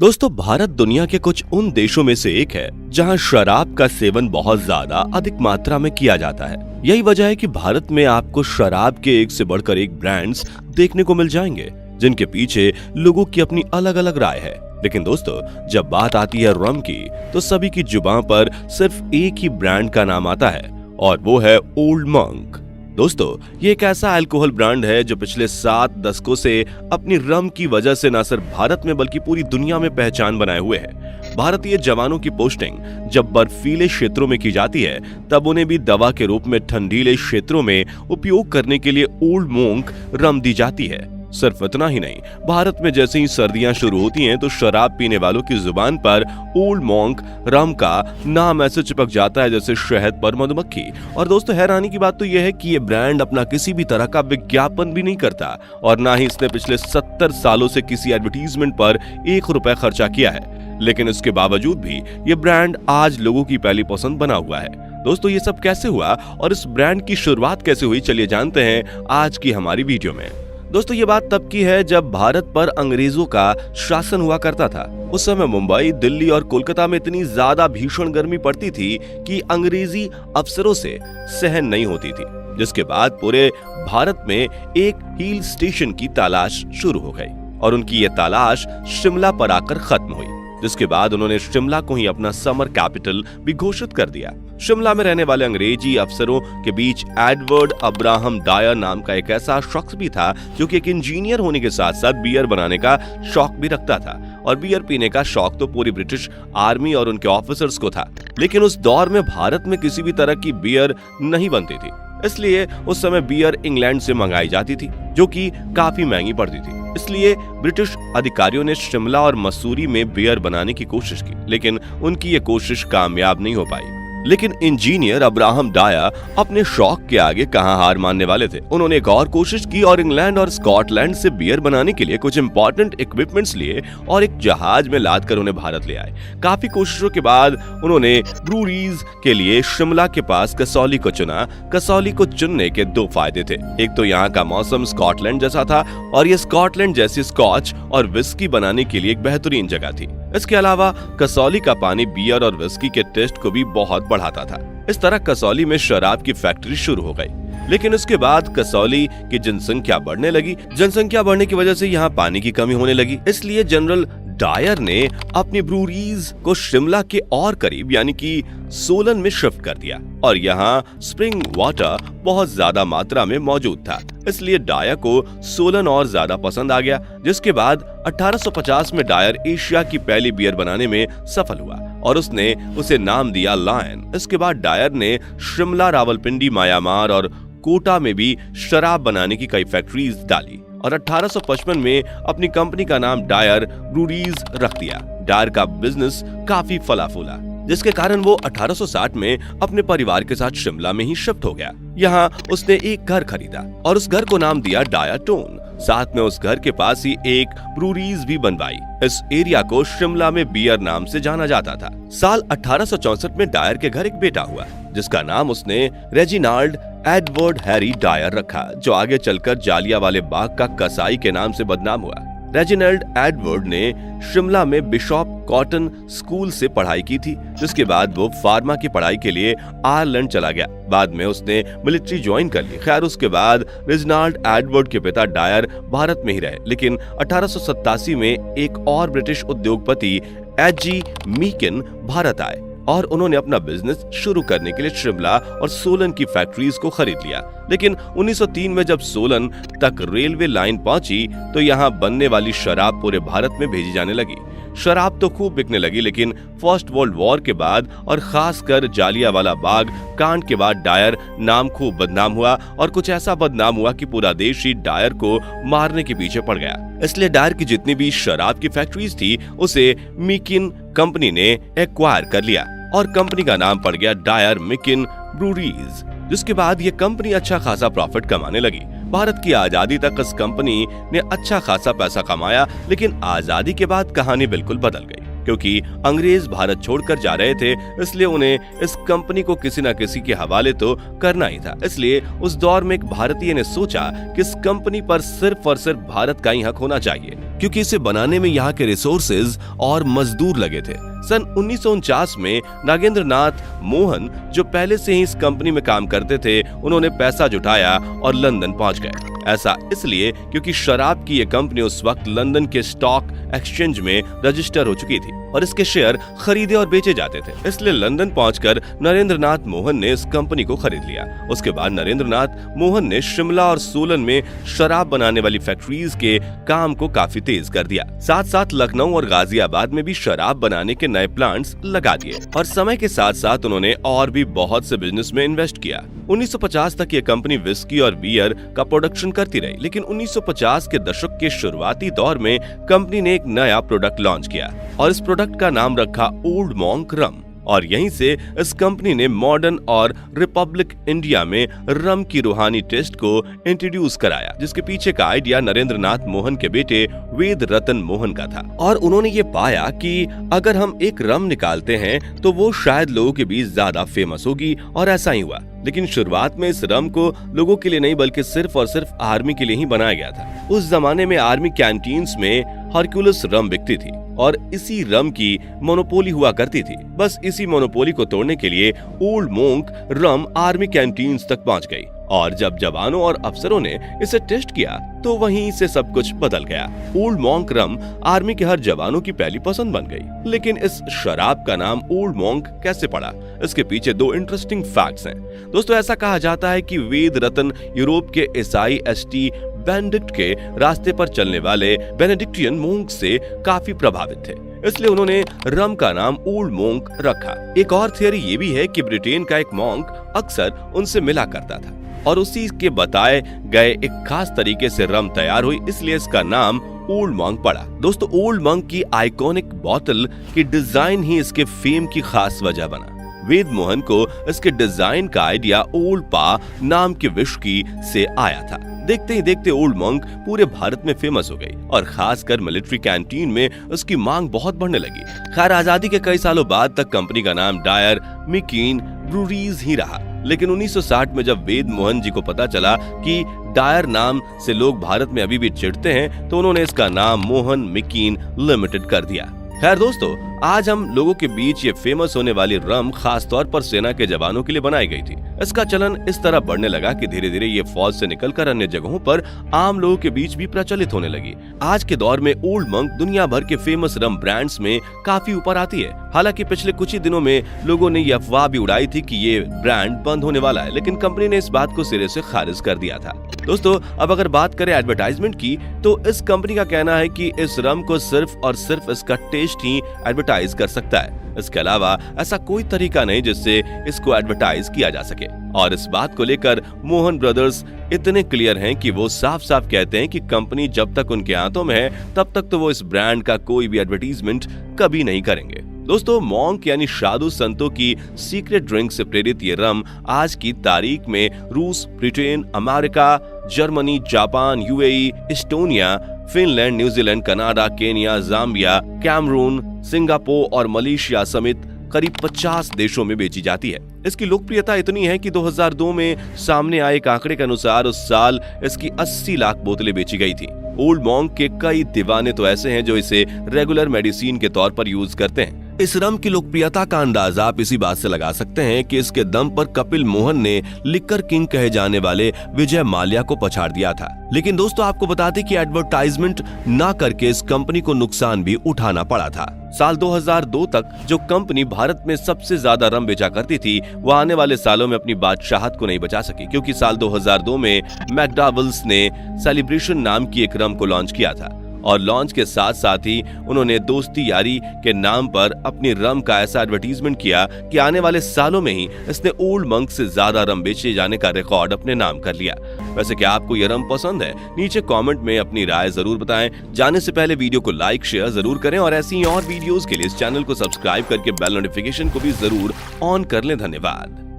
दोस्तों, भारत दुनिया के कुछ उन देशों में से एक है जहां शराब का सेवन बहुत ज्यादा अधिक मात्रा में किया जाता है। यही वजह है कि भारत में आपको शराब के एक से बढ़कर एक ब्रांड्स देखने को मिल जाएंगे, जिनके पीछे लोगों की अपनी अलग अलग राय है। लेकिन दोस्तों, जब बात आती है रम की, तो सभी की जुबान पर सिर्फ एक ही ब्रांड का नाम आता है और वो है ओल्ड मंक। दोस्तों, ये एक ऐसा अल्कोहल ब्रांड है जो पिछले 7 दशकों से अपनी रम की वजह से न सिर्फ भारत में बल्कि पूरी दुनिया में पहचान बनाए हुए है। भारतीय जवानों की पोस्टिंग जब बर्फीले क्षेत्रों में की जाती है, तब उन्हें भी दवा के रूप में ठंडीले क्षेत्रों में उपयोग करने के लिए ओल्ड मंक रम दी जाती है। सिर्फ इतना ही नहीं, भारत में जैसे ही सर्दियां शुरू होती हैं तो शराब पीने वालों की जुबान पर ओल्ड मंक रम का नाम ऐसे चिपक जाता है जैसे शहद पर मधुमक्खी। और दोस्तों, हैरानी की बात तो यह है कि ये ब्रांड अपना किसी भी तरह का विज्ञापन भी नहीं करता और ना ही इसने पिछले 70 सालों से किसी एडवर्टीजमेंट पर 1 रुपया खर्चा किया है। लेकिन इसके बावजूद भी ये ब्रांड आज लोगों की पहली पसंद बना हुआ है। दोस्तों, ये सब कैसे हुआ और इस ब्रांड की शुरुआत कैसे हुई, चलिए जानते हैं आज की हमारी वीडियो में। दोस्तों, ये बात तब की है जब भारत पर अंग्रेजों का शासन हुआ करता था। उस समय मुंबई, दिल्ली और कोलकाता में इतनी ज्यादा भीषण गर्मी पड़ती थी कि अंग्रेजी अफसरों से सहन नहीं होती थी, जिसके बाद पूरे भारत में एक हिल स्टेशन की तलाश शुरू हो गई और उनकी ये तलाश शिमला पर आकर खत्म हुई, जिसके बाद उन्होंने शिमला को ही अपना समर कैपिटल भी घोषित कर दिया। शिमला में रहने वाले अंग्रेजी अफसरों के बीच एडवर्ड अब्राहम डायर नाम का एक ऐसा शख्स भी था जो कि एक इंजीनियर होने के साथ साथ बियर बनाने का शौक भी रखता था। और बियर पीने का शौक तो पूरी ब्रिटिश आर्मी और उनके ऑफिसर्स को था। लेकिन उस दौर में भारत में किसी भी तरह की बियर नहीं बनती थी, इसलिए उस समय बियर इंग्लैंड से मंगाई जाती थी, जो कि काफी महंगी पड़ती थी। इसलिए ब्रिटिश अधिकारियों ने शिमला और मसूरी में बियर बनाने की कोशिश की, लेकिन उनकी ये कोशिश कामयाब नहीं हो पाई। लेकिन इंजीनियर अब्राहम डायर अपने शौक के आगे कहां हार मानने वाले थे। उन्होंने एक और कोशिश की और इंग्लैंड और स्कॉटलैंड से बियर बनाने के लिए कुछ इंपॉर्टेंट इक्विपमेंट्स लिए और एक जहाज में लाद कर उन्हें भारत ले आए। काफी कोशिशों के बाद उन्होंने ब्रूरीज के लिए शिमला के पास कसौली को चुना। कसौली को चुनने के 2 फायदे थे। एक तो यहाँ का मौसम स्कॉटलैंड जैसा था और ये स्कॉटलैंड जैसी स्कॉच और विस्की बनाने के लिए एक बेहतरीन जगह थी। इसके अलावा कसौली का पानी बियर और विस्की के टेस्ट को भी बहुत बढ़ाता था। इस तरह कसौली में शराब की फैक्ट्री शुरू हो गई। लेकिन उसके बाद कसौली की जनसंख्या बढ़ने लगी। जनसंख्या बढ़ने की वजह से यहाँ पानी की कमी होने लगी। इसलिए जनरल डायर ने अपनी ब्रूरीज को शिमला के और करीब यानी कि सोलन में शिफ्ट कर दिया और यहाँ स्प्रिंग वाटर बहुत ज्यादा मात्रा में मौजूद था। इसलिए डायर को सोलन और ज्यादा पसंद आ गया, जिसके बाद 1850 में डायर एशिया की पहली बियर बनाने में सफल हुआ और उसने उसे नाम दिया लायन। इसके बाद डायर ने शिमला, रावलपिंडी, म्यांमार और कोटा में भी शराब बनाने की कई फैक्ट्रीज डाली और 1855 में अपनी कंपनी का नाम डायर ब्रूरीज रख दिया। डायर का बिजनेस काफी फला फूला, जिसके कारण वो 1860 में अपने परिवार के साथ शिमला में ही शिफ्ट हो गया। यहाँ उसने एक घर खरीदा और उस घर को नाम दिया डायर टोन। साथ में उस घर के पास ही एक ब्रूरीज भी बनवाई। इस एरिया को शिमला में बियर नाम से जाना जाता था। साल 1864 में डायर के घर एक बेटा हुआ, जिसका नाम उसने रेजिनाल्ड एडवर्ड हैरी डायर रखा, जो आगे चलकर जालियांवाले बाग का कसाई के नाम से बदनाम हुआ। रेजिनाल्ड एडवर्ड ने शिमला में बिशॉप कॉटन स्कूल से पढ़ाई की थी, जिसके बाद वो फार्मा की पढ़ाई के लिए आयरलैंड चला गया। बाद में उसने मिलिट्री ज्वाइन कर ली। खैर, उसके बाद रेजिनाल्ड एडवर्ड के पिता डायर भारत में ही रहे, लेकिन 1887 में एक और ब्रिटिश उद्योगपति एच.जी. मीकिन भारत आए और उन्होंने अपना बिजनेस शुरू करने के लिए शिमला और सोलन की फैक्ट्रीज को खरीद लिया। लेकिन 1903 में जब सोलन तक रेलवे लाइन पहुंची तो यहाँ बनने वाली शराब पूरे भारत में भेजी जाने लगी। शराब तो खूब बिकने लगी, लेकिन फर्स्ट वर्ल्ड वॉर के बाद और खासकर जालियांवाला बाग कांड के बाद डायर नाम खूब बदनाम हुआ और कुछ ऐसा बदनाम हुआ कि पूरा देश ही डायर को मारने के पीछे पड़ गया। इसलिए डायर की जितनी भी शराब की फैक्ट्रीज थी उसे मिकिन कंपनी ने एक्वायर कर लिया और कंपनी का नाम पड़ गया डायर मिकिन ब्रूरीज, जिसके बाद ये कंपनी अच्छा खासा प्रॉफिट कमाने लगी। भारत की आजादी तक इस कंपनी ने अच्छा खासा पैसा कमाया, लेकिन आजादी के बाद कहानी बिल्कुल बदल गई। क्योंकि अंग्रेज भारत छोड़कर जा रहे थे, इसलिए उन्हें इस कंपनी को किसी न किसी के हवाले तो करना ही था। इसलिए उस दौर में एक भारतीय ने सोचा कि इस कंपनी पर सिर्फ और सिर्फ भारत का ही हक होना चाहिए, क्योंकि इसे बनाने में यहाँ के रिसोर्सेज और मजदूर लगे थे। सन 1949 में नागेंद्र नाथ मोहन, जो पहले से ही इस कंपनी में काम करते थे, उन्होंने पैसा जुटाया और लंदन पहुंच गए। ऐसा इसलिए क्योंकि शराब की ये कंपनी उस वक्त लंदन के स्टॉक एक्सचेंज में रजिस्टर हो चुकी थी और इसके शेयर खरीदे और बेचे जाते थे। इसलिए लंदन पहुंचकर नरेंद्र नाथ मोहन ने इस कंपनी को खरीद लिया। उसके बाद नरेंद्र नाथ मोहन ने शिमला और सोलन में शराब बनाने वाली फैक्ट्रीज के काम को काफी तेज कर दिया। साथ साथ लखनऊ और गाजियाबाद में भी शराब बनाने के नए प्लांट्स लगा दिए और समय के साथ साथ उन्होंने और भी बहुत से बिजनेस में इन्वेस्ट किया। 1950 तक ये कंपनी विस्की और बियर का प्रोडक्शन करती रही, लेकिन 1950 के दशक के शुरुआती दौर में कंपनी ने एक नया प्रोडक्ट लॉन्च किया और इस प्रोडक्ट का नाम रखा ओल्ड मॉन्क रम। और यहीं से इस कंपनी ने मॉडर्न और रिपब्लिक इंडिया में रम की रूहानी टेस्ट को इंट्रोड्यूस कराया, जिसके पीछे का आइडिया नरेंद्र नाथ मोहन के बेटे वेद रतन मोहन का था। और उन्होंने ये पाया कि अगर हम एक रम निकालते हैं तो वो शायद लोगों के बीच ज्यादा फेमस होगी, और ऐसा ही हुआ। लेकिन शुरुआत में इस रम को लोगों के लिए नहीं बल्कि सिर्फ और सिर्फ आर्मी के लिए ही बनाया गया था। उस जमाने में आर्मी कैंटीन्स में हरक्यूलिस रम बिकती थी और इसी रम की मोनोपोली हुआ करती थी। बस इसी मोनोपोली को तोड़ने के लिए ओल्ड मोंक रम आर्मी कैंटीन्स तक पहुंच गई और जब जवानों और अफसरों ने इसे टेस्ट किया तो वहीं से सब कुछ बदल गया। ओल्ड मॉन्क रम आर्मी के हर जवानों की पहली पसंद बन गई। लेकिन इस शराब का नाम ओल्ड मॉन्क कैसे पड़ा, इसके पीछे दो इंटरेस्टिंग फैक्ट्स हैं। दोस्तों, ऐसा कहा जाता है कि वेद रतन यूरोप के ईसाई एसटी बेनेडिक्ट के रास्ते पर चलने वाले बेनेडिक्टियन मोंक से काफी प्रभावित थे, इसलिए उन्होंने रम का नाम ओल्ड मोंक रखा। एक और थियरी ये भी है कि ब्रिटेन का एक मॉन्क अक्सर उनसे मिला करता था और उसी के बताए गए एक खास तरीके से रम तैयार हुई, इसलिए इसका नाम ओल्ड मॉन्क पड़ा। दोस्तों, ओल्ड मॉन्क की आइकॉनिक बोतल की डिजाइन ही इसके फेम की खास वजह बना। वेद मोहन को इसके डिजाइन का आइडिया ओल्ड पा नाम के विस्की से आया था। देखते ही देखते ओल्ड मॉन्क पूरे भारत में फेमस हो गई और खासकर मिलिट्री कैंटीन में उसकी मांग बहुत बढ़ने लगी। खैर, आजादी के कई सालों बाद तक कंपनी का नाम डायर मिकीन ब्रूरीज ही रहा, लेकिन 1960 में जब वेद मोहन जी को पता चला कि डायर नाम से लोग भारत में अभी भी चिढ़ते हैं, तो उन्होंने इसका नाम मोहन मिकीन लिमिटेड कर दिया। खैर दोस्तों, आज हम लोगों के बीच ये फेमस होने वाली रम खास तौर पर सेना के जवानों के लिए बनाई गई थी। इसका चलन इस तरह बढ़ने लगा कि धीरे धीरे ये फौज से निकलकर अन्य जगहों पर आम लोगों के बीच भी प्रचलित होने लगी। आज के दौर में ओल्ड मंक दुनिया भर के फेमस रम ब्रांड्स में काफी ऊपर आती है। हालांकि पिछले कुछ ही दिनों में लोगों ने ये अफवाह भी उड़ाई थी कि ये ब्रांड बंद होने वाला है, लेकिन कंपनी ने इस बात को सिरे से खारिज कर दिया था। दोस्तों, अब अगर बात करें एडवर्टाइजमेंट की, तो इस कंपनी का कहना है कि इस रम को सिर्फ और सिर्फ इसका टेस्ट ही एडवर्टाइज कर सकता है। इसके अलावा ऐसा कोई तरीका नहीं जिससे इसको एडवर्टाइज किया जा सके। और इस बात को लेकर मोहन ब्रदर्स इतने क्लियर हैं कि वो साफ साफ कहते हैं कि कंपनी जब तक उनके हाथों में है तब तक तो वो इस ब्रांड का कोई भी एडवर्टीजमेंट कभी नहीं करेंगे। दोस्तों, मॉन्क यानी साधु संतों की सीक्रेट ड्रिंक से प्रेरित ये रम आज की तारीख में रूस, Britain, America, Germany, Japan, UAE, Estonia, Finland, New Zealand, Canada, Kenya, Zambia, Cameroon, Singapore और मलेशिया समेत करीब 50 देशों में बेची जाती है। इसकी लोकप्रियता इतनी है कि 2002 में सामने आए एक आंकड़े के अनुसार उस साल इसकी 80 लाख बोतलें बेची गई थी। ओल्ड मॉन्क के कई दीवाने तो ऐसे हैं जो इसे रेगुलर मेडिसिन के तौर पर यूज करते हैं। इस रम की लोकप्रियता का अंदाजा आप इसी बात से लगा सकते हैं कि इसके दम पर कपिल मोहन ने लिकर किंग कहे जाने वाले विजय माल्या को पछाड़ दिया था। लेकिन दोस्तों, आपको बता दें कि एडवर्टाइजमेंट ना करके इस कंपनी को नुकसान भी उठाना पड़ा था। साल 2002 तक जो कंपनी भारत में सबसे ज्यादा रम बेचा करती थी, वह आने वाले सालों में अपनी बादशाहत को नहीं बचा सकी, क्योंकि साल 2002 में मैकडॉवेल्स ने सेलिब्रेशन नाम की एक रम को लॉन्च किया था और लॉन्च के साथ साथ ही उन्होंने दोस्ती यारी के नाम पर अपनी रम का ऐसा एडवर्टीजमेंट किया कि आने वाले सालों में ही इसने ओल्ड मंक से ज्यादा रम बेचे जाने का रिकॉर्ड अपने नाम कर लिया। वैसे क्या आपको यह रम पसंद है? नीचे कमेंट में अपनी राय जरूर बताएं। जाने से पहले वीडियो को लाइक शेयर जरूर करें और ऐसी ही और वीडियोस के लिए इस चैनल को सब्सक्राइब करके बेल नोटिफिकेशन को भी जरूर ऑन कर लें। धन्यवाद।